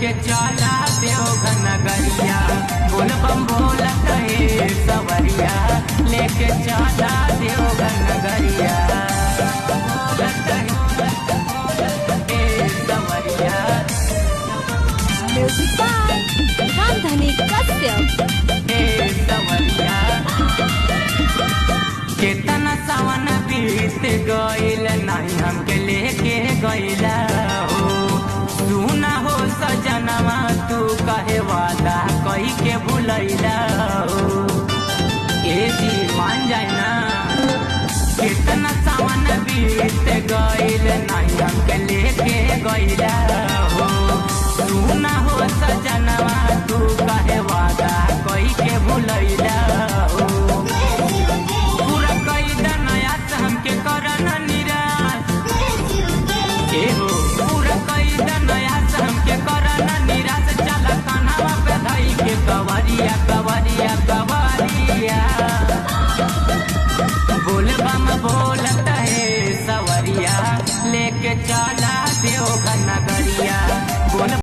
लेके चला देवघर नगरिया। बोल बम बोलत हे सवरिया लेके चला देवघर नगरिया। Music by Ramdhani Kashyap. केतना सावन बीत गइल नहीं हमके लेके गइला हो। सुना हो सजनवा तू कहे वादा कही के भुलैला हो। ए जी मान जाए ना। केतना सावन बीत गइल नहीं हमके लेके गइला हो। सुना हो सजनवा तू कहे वादा कही के भुलैला हो। पूरा कईदा नया से हमके करना निराश ए हो। पूरा कईदा नया से हमके करना निराश। चला कन्हवा पे धई के कवरिया कवरिया कवरिया। बोल बम बोल